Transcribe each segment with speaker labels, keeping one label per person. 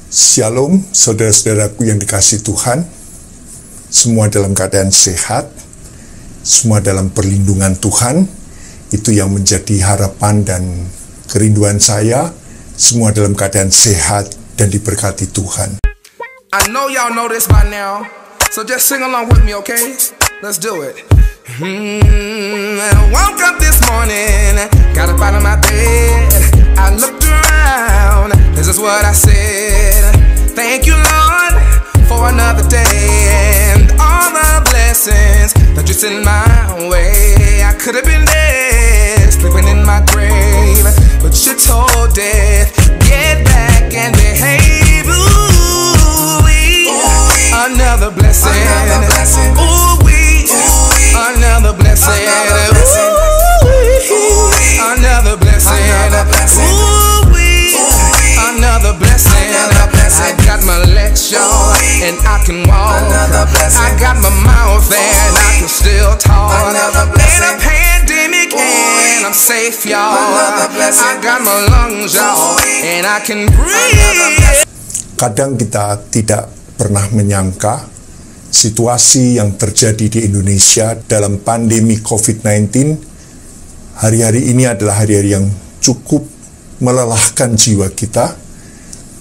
Speaker 1: Shalom, saudara-saudaraku yang dikasihi Tuhan. Semua dalam keadaan sehat, semua dalam perlindungan Tuhan. Itu yang menjadi harapan dan kerinduan saya. Semua dalam keadaan sehat dan diberkati Tuhan.
Speaker 2: I know y'all know this by now, so just sing along with me, okay? Let's do it. I woke up this morning, got up out of my bed, I looked around, this is what I said: thank you, Lord, for another day and all the blessings that you sent my way. I could have been dead, sleeping in my grave, but you told death, get back and behave. Another blessing, ooh-wee, another blessing, ooh-wee, another blessing, ooh-wee, another blessing. I got my legs strong and I can walk. I got my mouth and I can still talk. In a pandemic and I'm safe, y'all. I got my lungs, y'all, and I can breathe.
Speaker 1: Kadang kita tidak pernah menyangka situasi yang terjadi di Indonesia dalam pandemi COVID-19 hari-hari ini adalah hari-hari yang cukup melelahkan jiwa kita.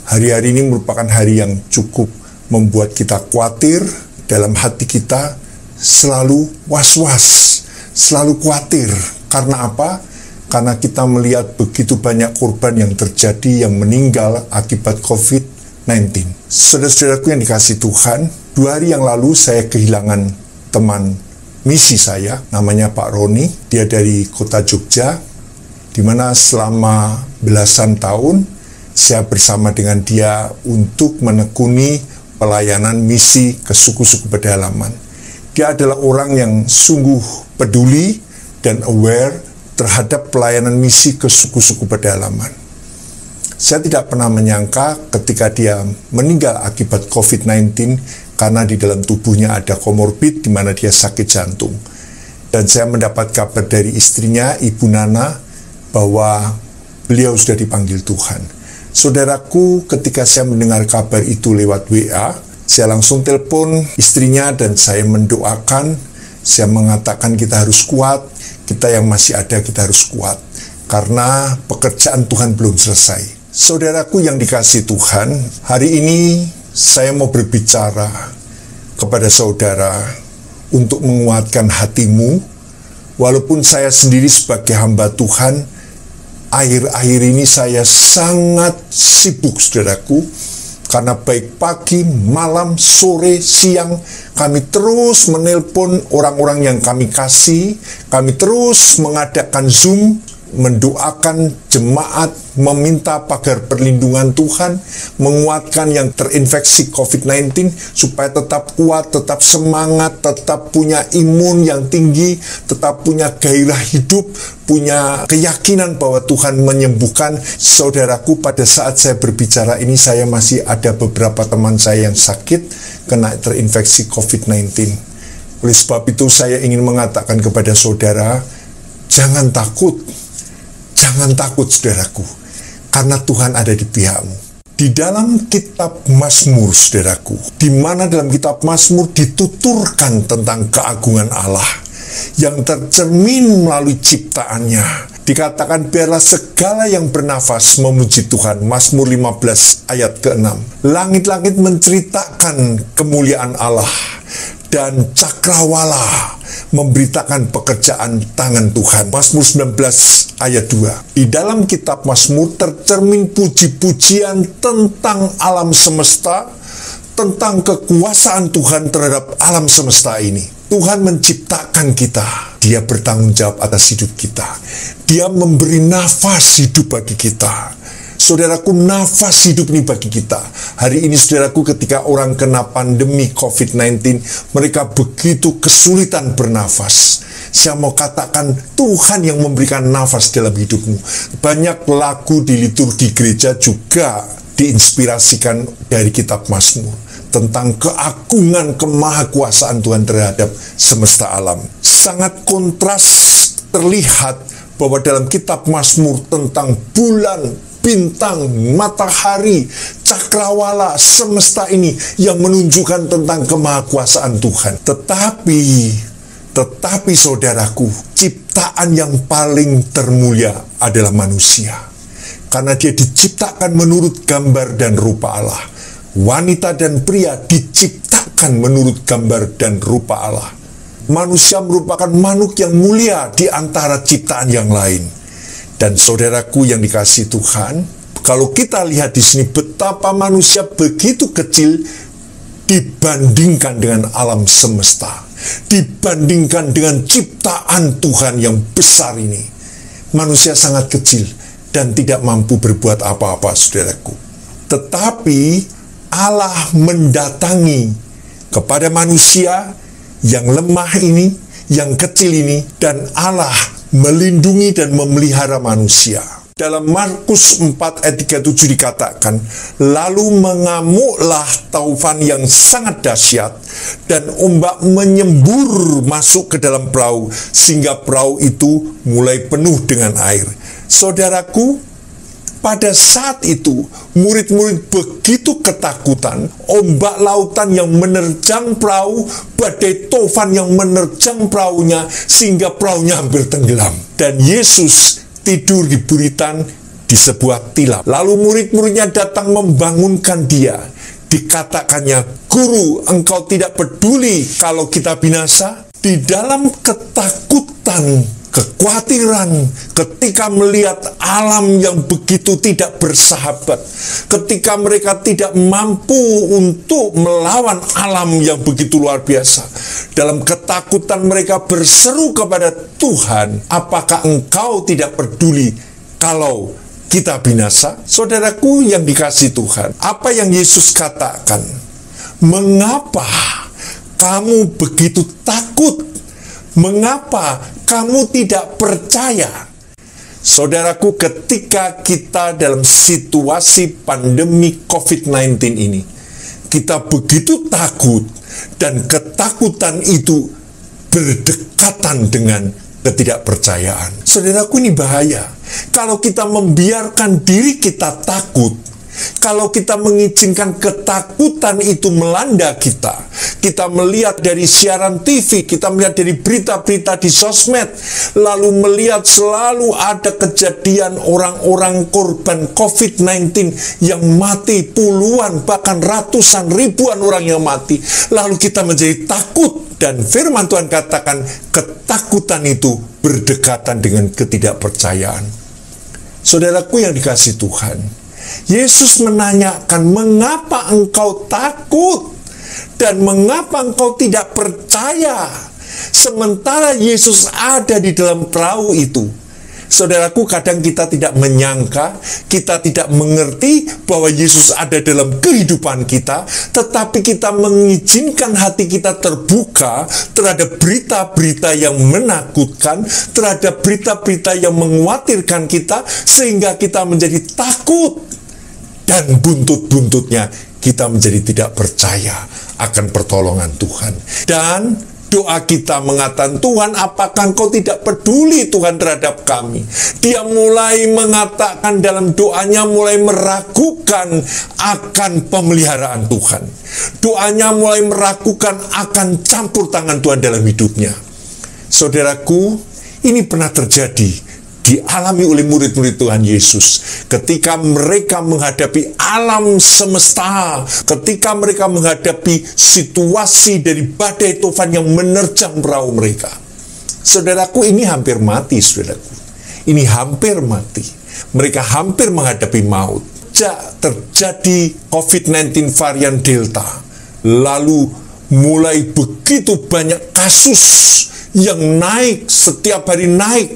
Speaker 1: Hari-hari ini merupakan hari yang cukup membuat kita khawatir. Dalam hati kita selalu was-was, selalu khawatir. Karena apa? Karena kita melihat begitu banyak korban yang terjadi, yang meninggal akibat COVID-19. Saudara-saudaraku yang dikasihi Tuhan, 2 hari yang lalu saya kehilangan teman misi saya, namanya Pak Roni. Dia dari kota Jogja, di mana selama belasan tahun saya bersama dengan dia untuk menekuni pelayanan misi ke suku-suku pedalaman. Dia adalah orang yang sungguh peduli dan aware terhadap pelayanan misi ke suku-suku pedalaman. Saya tidak pernah menyangka ketika dia meninggal akibat COVID-19 karena di dalam tubuhnya ada komorbid di mana dia sakit jantung. Dan saya mendapat kabar dari istrinya, Ibu Nana, bahwa beliau sudah dipanggil Tuhan. Saudaraku, ketika saya mendengar kabar itu lewat WA, saya langsung telepon istrinya dan saya mendoakan, saya mengatakan kita harus kuat, kita yang masih ada kita harus kuat, karena pekerjaan Tuhan belum selesai. Saudaraku yang dikasihi Tuhan, hari ini saya mau berbicara kepada saudara untuk menguatkan hatimu. Walaupun saya sendiri sebagai hamba Tuhan, akhir-akhir ini saya sangat sibuk, saudaraku, karena baik pagi, malam, sore, siang, kami terus menelpon orang-orang yang kami kasih, kami terus mengadakan Zoom, mendoakan jemaat, meminta pagar perlindungan Tuhan, menguatkan yang terinfeksi COVID-19 supaya tetap kuat, tetap semangat, tetap punya imun yang tinggi, tetap punya gairah hidup, punya keyakinan bahwa Tuhan menyembuhkan. Saudaraku, pada saat saya berbicara ini, saya masih ada beberapa teman saya yang sakit, kena terinfeksi COVID-19. Oleh sebab itu, saya ingin mengatakan kepada saudara, jangan takut. Jangan takut, saudaraku, karena Tuhan ada di pihakmu. Di dalam kitab Mazmur, saudaraku, di mana dalam kitab Mazmur dituturkan tentang keagungan Allah yang tercermin melalui ciptaannya. Dikatakan, biarlah segala yang bernafas memuji Tuhan. Mazmur 15 ayat ke-6. Langit-langit menceritakan kemuliaan Allah, dan cakrawala memberitakan pekerjaan tangan Tuhan. Mazmur 19 ayat 2. Di dalam kitab Mazmur tercermin puji-pujian tentang alam semesta, tentang kekuasaan Tuhan terhadap alam semesta ini. Tuhan menciptakan kita. Dia bertanggung jawab atas hidup kita. Dia memberi nafas hidup bagi kita. Saudaraku, nafas hidup ini bagi kita. Hari ini, saudaraku, ketika orang kena pandemi COVID-19, mereka begitu kesulitan bernafas. Saya mau katakan, Tuhan yang memberikan nafas dalam hidupmu. Banyak lagu di liturgi gereja juga diinspirasikan dari kitab Mazmur tentang keagungan kemahakuasaan Tuhan terhadap semesta alam. Sangat kontras terlihat bahwa dalam kitab Mazmur tentang bulan, bintang, matahari, cakrawala, semesta ini yang menunjukkan tentang kemahakuasaan Tuhan. Tetapi saudaraku, ciptaan yang paling termulia adalah manusia. Karena dia diciptakan menurut gambar dan rupa Allah. Wanita dan pria diciptakan menurut gambar dan rupa Allah. Manusia merupakan makhluk yang mulia di antara ciptaan yang lain. Dan saudaraku yang dikasihi Tuhan, kalau kita lihat di sini betapa manusia begitu kecil dibandingkan dengan alam semesta, dibandingkan dengan ciptaan Tuhan yang besar ini. Manusia sangat kecil dan tidak mampu berbuat apa-apa, saudaraku. Tetapi Allah mendatangi kepada manusia yang lemah ini, yang kecil ini, dan Allah melindungi dan memelihara manusia. Dalam Markus 4 ayat 37 dikatakan, lalu mengamuklah taufan yang sangat dahsyat, dan ombak menyembur masuk ke dalam perahu, sehingga perahu itu mulai penuh dengan air. Saudaraku, pada saat itu, murid-murid begitu ketakutan, ombak lautan yang menerjang perahu, badai tofan yang menerjang perahunya, sehingga perahunya hampir tenggelam. Dan Yesus tidur di buritan di sebuah tilap. Lalu murid-muridnya datang membangunkan dia. Dikatakannya, Guru, engkau tidak peduli kalau kita binasa? Di dalam ketakutan, kekhawatiran, ketika melihat alam yang begitu tidak bersahabat, ketika mereka tidak mampu untuk melawan alam yang begitu luar biasa, dalam ketakutan mereka berseru kepada Tuhan, apakah engkau tidak peduli kalau kita binasa? Saudaraku yang dikasihi Tuhan, apa yang Yesus katakan? Mengapa kamu begitu takut? Mengapa kamu tidak percaya? Saudaraku, ketika kita dalam situasi pandemi COVID-19 ini, kita begitu takut, dan ketakutan itu berdekatan dengan ketidakpercayaan. Saudaraku, ini bahaya. Kalau kita membiarkan diri kita takut, kalau kita mengizinkan ketakutan itu melanda kita, kita melihat dari siaran TV, kita melihat dari berita-berita di sosmed, lalu melihat selalu ada kejadian orang-orang korban COVID-19 yang mati, puluhan, bahkan ratusan, ribuan orang yang mati. Lalu kita menjadi takut, dan firman Tuhan katakan ketakutan itu berdekatan dengan ketidakpercayaan. Saudaraku yang dikasihi Tuhan, Yesus menanyakan, mengapa engkau takut? Dan mengapa engkau tidak percaya? Sementara Yesus ada di dalam perahu itu. Saudaraku, kadang kita tidak menyangka, kita tidak mengerti bahwa Yesus ada dalam kehidupan kita, tetapi kita mengizinkan hati kita terbuka terhadap berita-berita yang menakutkan, terhadap berita-berita yang mengkhawatirkan kita, sehingga kita menjadi takut. Dan buntut-buntutnya kita menjadi tidak percaya akan pertolongan Tuhan. Dan doa kita mengatakan, Tuhan, apakah engkau tidak peduli Tuhan terhadap kami? Dia mulai mengatakan dalam doanya, mulai meragukan akan pemeliharaan Tuhan. Doanya mulai meragukan akan campur tangan Tuhan dalam hidupnya. Saudaraku, ini pernah terjadi, dialami oleh murid-murid Tuhan Yesus ketika mereka menghadapi alam semesta, ketika mereka menghadapi situasi dari badai tofan yang menerjang perahu mereka. Saudaraku, ini hampir mati, saudaraku. Ini hampir mati. Mereka hampir menghadapi maut. Sejak terjadi COVID-19 varian Delta, lalu mulai begitu banyak kasus yang naik, setiap hari naik,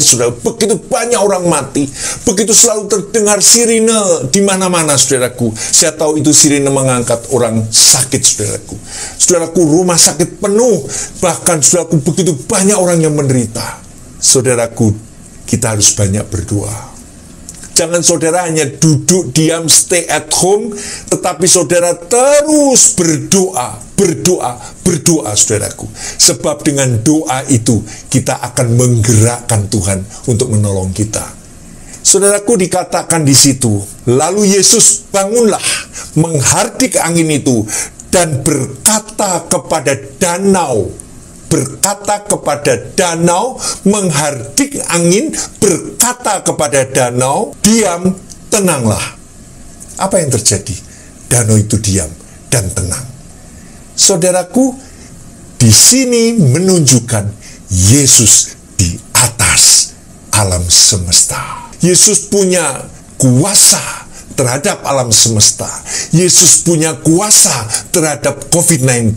Speaker 1: saudara. Begitu banyak orang mati, begitu selalu terdengar sirine di mana-mana, saudaraku. Saya tahu itu sirine mengangkat orang sakit, saudaraku. Saudaraku, rumah sakit penuh, bahkan saudaraku begitu banyak orang yang menderita. Saudaraku, kita harus banyak berdoa. Jangan saudara hanya duduk diam, stay at home, tetapi saudara terus berdoa, saudaraku. Sebab dengan doa itu kita akan menggerakkan Tuhan untuk menolong kita. Saudaraku, dikatakan di situ, lalu Yesus bangunlah, menghardik angin itu, dan berkata kepada danau, menghardik angin, berkata kepada danau, diam, tenanglah. Apa yang terjadi? Danau itu diam dan tenang. Saudaraku, di sini menunjukkan Yesus di atas alam semesta. Yesus punya kuasa terhadap alam semesta. Yesus punya kuasa terhadap COVID-19.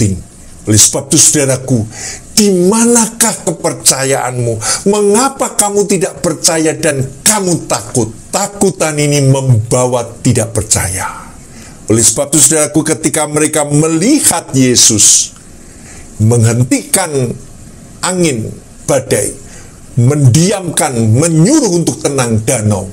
Speaker 1: Oleh sebab itu, saudaraku, di manakah kepercayaanmu? Mengapa kamu tidak percaya dan kamu takut? Takutan ini membawa tidak percaya. Oleh sebab itu, saudaraku, ketika mereka melihat Yesus menghentikan angin badai, mendiamkan, menyuruh untuk tenang danau,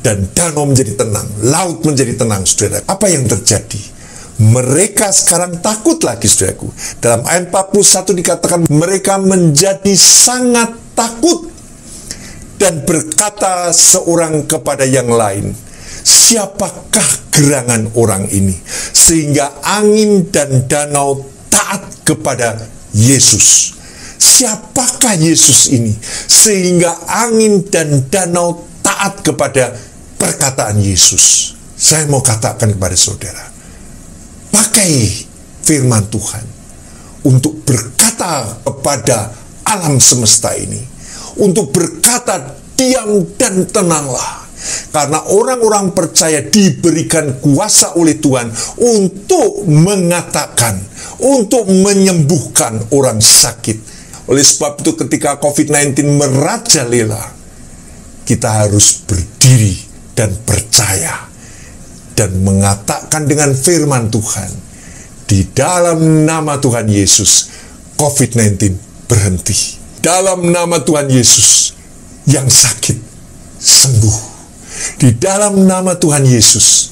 Speaker 1: dan danau menjadi tenang, laut menjadi tenang, saudara. Apa yang terjadi? Mereka sekarang takut lagi, saudaraku. Dalam ayat 41 dikatakan mereka menjadi sangat takut dan berkata seorang kepada yang lain, siapakah gerangan orang ini sehingga angin dan danau taat kepada Yesus? Siapakah Yesus ini sehingga angin dan danau taat kepada perkataan Yesus? Saya mau katakan kepada saudara, pakai firman Tuhan untuk berkata kepada alam semesta ini, untuk berkata diam dan tenanglah. Karena orang-orang percaya diberikan kuasa oleh Tuhan untuk mengatakan, untuk menyembuhkan orang sakit. Oleh sebab itu, ketika COVID-19 merajalela, kita harus berdiri dan percaya dan mengatakan dengan firman Tuhan, di dalam nama Tuhan Yesus, COVID-19 berhenti. Dalam nama Tuhan Yesus, yang sakit sembuh. Di dalam nama Tuhan Yesus,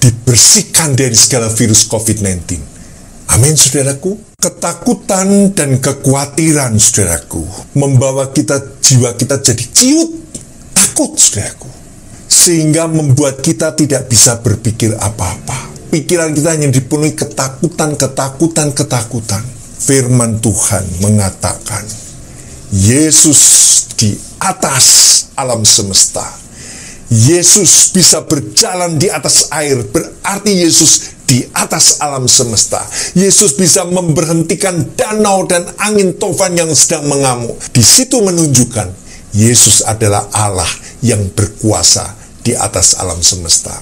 Speaker 1: dibersihkan dari segala virus COVID-19. Amin, saudaraku. Ketakutan dan kekhawatiran, saudaraku, membawa jiwa kita jadi ciut, takut, saudaraku. Sehingga membuat kita tidak bisa berpikir apa-apa. Pikiran kita hanya dipenuhi ketakutan. Firman Tuhan mengatakan, Yesus di atas alam semesta. Yesus bisa berjalan di atas air, berarti Yesus di atas alam semesta. Yesus bisa memberhentikan danau dan angin tofan yang sedang mengamuk. Di situ menunjukkan Yesus adalah Allah yang berkuasa di atas alam semesta.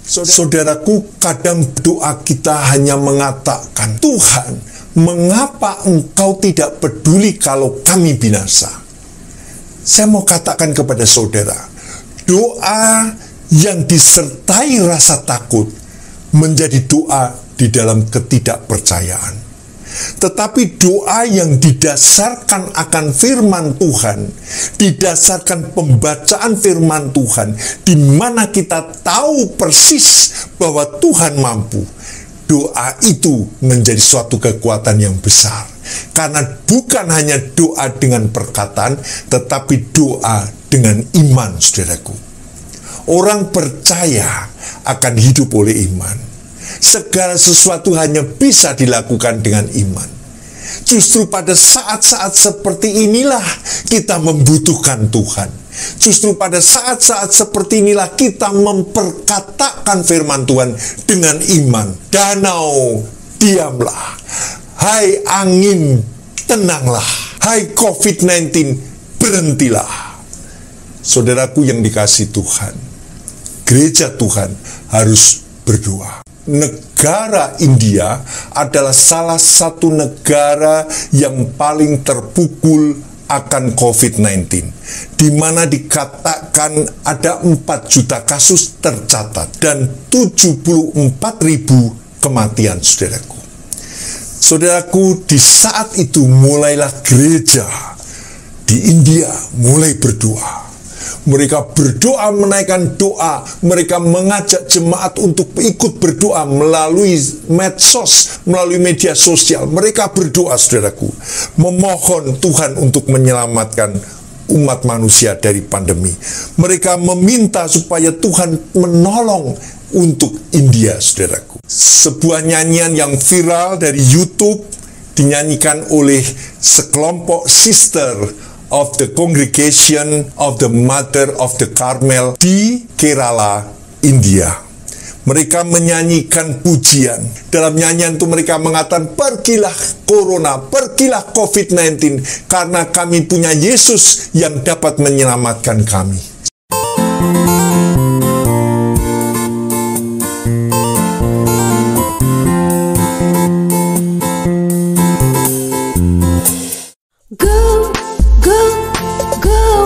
Speaker 1: Saudaraku, kadang doa kita hanya mengatakan, Tuhan, mengapa Engkau tidak peduli kalau kami binasa? Saya mau katakan kepada saudara, doa yang disertai rasa takut menjadi doa di dalam ketidakpercayaan. Tetapi doa yang didasarkan akan firman Tuhan, didasarkan pembacaan firman Tuhan, di mana kita tahu persis bahwa Tuhan mampu, doa itu menjadi suatu kekuatan yang besar. Karena bukan hanya doa dengan perkataan, tetapi doa dengan iman, saudaraku. Orang percaya akan hidup oleh iman. Segala sesuatu hanya bisa dilakukan dengan iman. Justru pada saat-saat seperti inilah kita membutuhkan Tuhan. Justru pada saat-saat seperti inilah kita memperkatakan firman Tuhan dengan iman. Danau, diamlah. Hai angin, tenanglah. Hai COVID-19, berhentilah. Saudaraku yang dikasihi Tuhan, gereja Tuhan harus berdoa. Negara India adalah salah satu negara yang paling terpukul akan COVID-19, di mana dikatakan ada 4 juta kasus tercatat dan 74.000 kematian, saudaraku. Saudaraku, di saat itu mulailah gereja di India mulai berdoa. Mereka berdoa, menaikkan doa. Mereka mengajak jemaat untuk ikut berdoa melalui medsos, melalui media sosial. Mereka berdoa, saudaraku, memohon Tuhan untuk menyelamatkan umat manusia dari pandemi. Mereka meminta supaya Tuhan menolong untuk India, saudaraku. Sebuah nyanyian yang viral dari YouTube dinyanyikan oleh sekelompok sister of the Congregation of the Mother of the Carmel di Kerala, India. Mereka menyanyikan pujian. Dalam nyanyian itu mereka mengatakan, pergilah Corona, pergilah COVID-19, karena kami punya Yesus yang dapat menyelamatkan kami.
Speaker 3: Go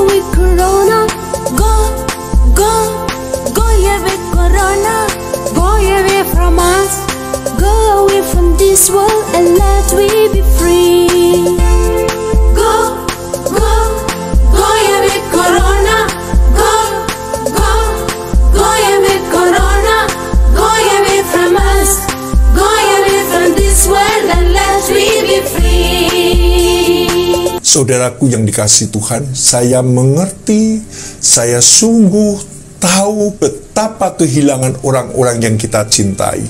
Speaker 3: with Corona, go with Corona. Go away from us, go away from this world, and let we be free. Go away with Corona. Go away with Corona. Go away from us, go away from this world, and let we be free.
Speaker 1: Saudaraku yang dikasihi Tuhan, saya mengerti, saya sungguh tahu betapa kehilangan orang-orang yang kita cintai.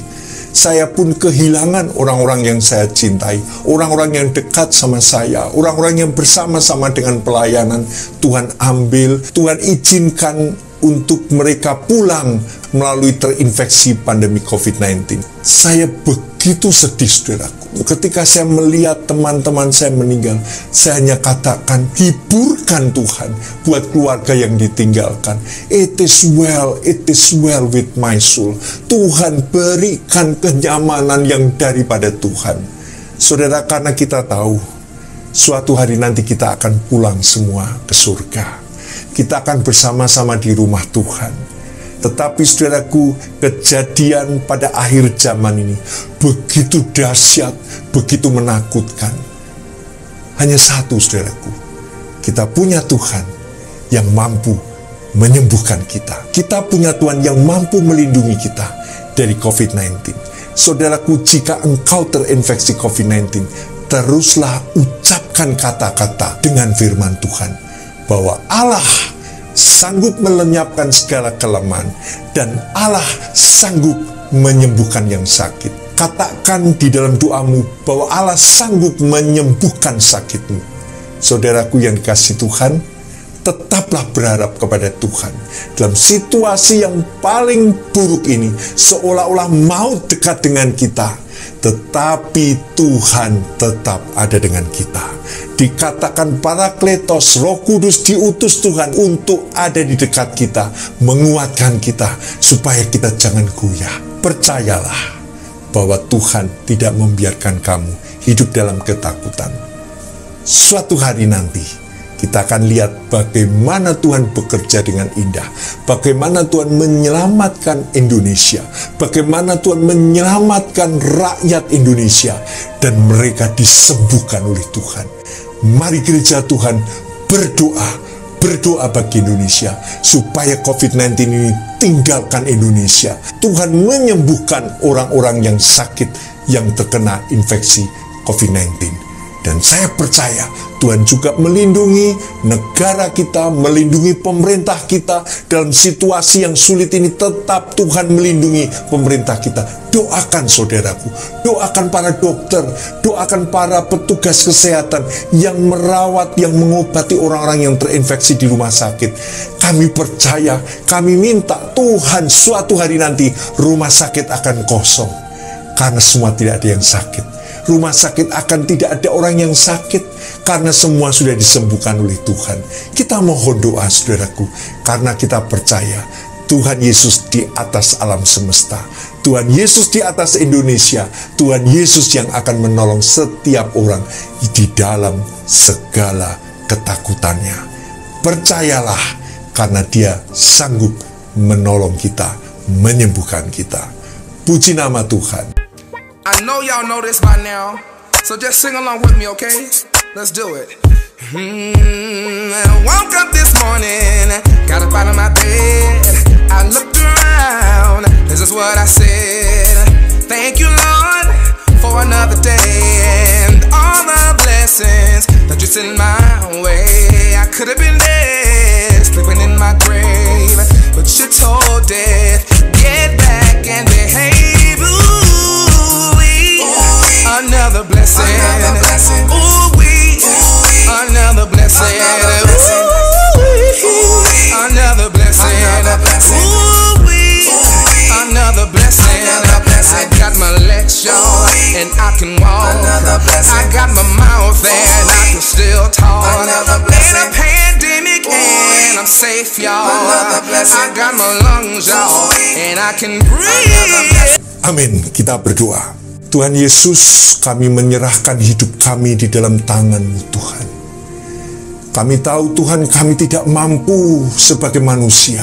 Speaker 1: Saya pun kehilangan orang-orang yang saya cintai, orang-orang yang dekat sama saya, orang-orang yang bersama-sama dengan pelayanan. Tuhan ambil, Tuhan izinkan untuk mereka pulang melalui terinfeksi pandemi COVID-19. Saya begitu sedih, saudaraku. Ketika saya melihat teman-teman saya meninggal, saya hanya katakan, hiburkan Tuhan buat keluarga yang ditinggalkan. It is well with my soul. Tuhan berikan kenyamanan yang daripada Tuhan. Saudara, karena kita tahu, suatu hari nanti kita akan pulang semua ke surga. Kita akan bersama-sama di rumah Tuhan. Tetapi saudaraku, kejadian pada akhir zaman ini begitu dahsyat, begitu menakutkan. Hanya satu, saudaraku, kita punya Tuhan yang mampu menyembuhkan kita. Kita punya Tuhan yang mampu melindungi kita dari COVID-19. Saudaraku, jika engkau terinfeksi COVID-19, teruslah ucapkan kata-kata dengan firman Tuhan, bahwa Allah sanggup melenyapkan segala kelemahan, dan Allah sanggup menyembuhkan yang sakit. Katakan di dalam doamu bahwa Allah sanggup menyembuhkan sakitmu. Saudaraku yang dikasihi Tuhan, tetaplah berharap kepada Tuhan. Dalam situasi yang paling buruk ini, seolah-olah maut dekat dengan kita, tetapi Tuhan tetap ada dengan kita. Dikatakan Parakletos, Roh Kudus diutus Tuhan untuk ada di dekat kita, menguatkan kita supaya kita jangan goyah. Percayalah bahwa Tuhan tidak membiarkan kamu hidup dalam ketakutan. Suatu hari nanti kita akan lihat bagaimana Tuhan bekerja dengan indah, bagaimana Tuhan menyelamatkan Indonesia, bagaimana Tuhan menyelamatkan rakyat Indonesia, dan mereka disembuhkan oleh Tuhan. Mari gereja Tuhan berdoa bagi Indonesia, supaya COVID-19 ini tinggalkan Indonesia. Tuhan menyembuhkan orang-orang yang sakit, yang terkena infeksi COVID-19. Dan saya percaya Tuhan juga melindungi negara kita, melindungi pemerintah kita. Dalam situasi yang sulit ini tetap Tuhan melindungi pemerintah kita. Doakan saudaraku, doakan para dokter, doakan para petugas kesehatan yang merawat, yang mengobati orang-orang yang terinfeksi di rumah sakit. Kami percaya, kami minta Tuhan suatu hari nanti rumah sakit akan kosong, karena semua tidak ada yang sakit. Rumah sakit akan tidak ada orang yang sakit, karena semua sudah disembuhkan oleh Tuhan. Kita mohon doa saudaraku, karena kita percaya Tuhan Yesus di atas alam semesta, Tuhan Yesus di atas Indonesia, Tuhan Yesus yang akan menolong setiap orang di dalam segala ketakutannya. Percayalah, karena Dia sanggup menolong kita, menyembuhkan kita. Puji nama Tuhan.
Speaker 2: I know y'all know this by now, so just sing along with me, okay? Let's do it. Woke up this morning, got up out of my bed, I looked around, this is what I said. Thank you, Lord, for for another day and all the blessings that you send my way. I could have been dead, sleeping in my grave, but you told death, get back and behave. Ooh-wee, another blessing. Ooh-wee, another blessing. Ooh-wee, another blessing. Ooh-wee, another blessing. I got my legs, y'all, and I can walk. I got my mouth and I can still talk. In a pandemic and I'm safe, y'all. I got my lungs, y'all, and I can breathe.
Speaker 1: Amin. Kita berdoa. Tuhan Yesus, kami menyerahkan hidup kami di dalam tangan-Mu, Tuhan. Kami tahu, Tuhan, kami tidak mampu sebagai manusia.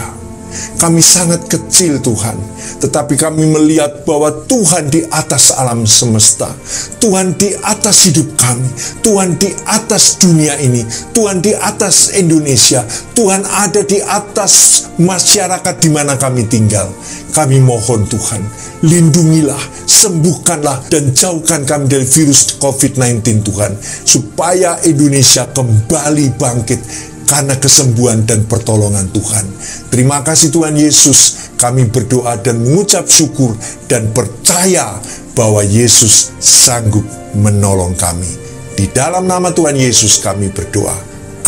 Speaker 1: Kami sangat kecil, Tuhan, tetapi kami melihat bahwa Tuhan di atas alam semesta, Tuhan di atas hidup kami, Tuhan di atas dunia ini, Tuhan di atas Indonesia, Tuhan ada di atas masyarakat di mana kami tinggal. Kami mohon, Tuhan, lindungilah, sembuhkanlah, dan jauhkan kami dari virus COVID-19, Tuhan, supaya Indonesia kembali bangkit karena kesembuhan dan pertolongan Tuhan. Terima kasih Tuhan Yesus, kami berdoa dan mengucap syukur dan percaya bahwa Yesus sanggup menolong kami. Di dalam nama Tuhan Yesus kami berdoa.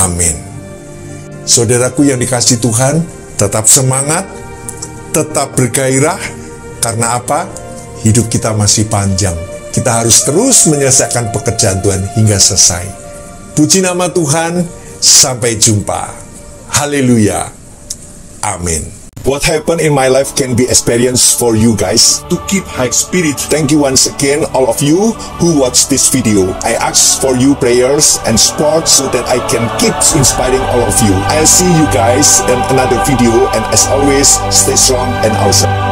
Speaker 1: Amin. Saudaraku yang dikasihi Tuhan, tetap semangat, tetap bergairah. Karena apa? Hidup kita masih panjang. Kita harus terus menyelesaikan pekerjaan Tuhan hingga selesai. Puji nama Tuhan. Sampai jumpa. Haleluya. Amin. What happened in my life can be experienced for you guys. To keep high spirit, thank you once again all of you who watch this video. I ask for you prayers and support so that I can keep inspiring all of you. I'll see you guys in another video, and as always, stay strong and awesome.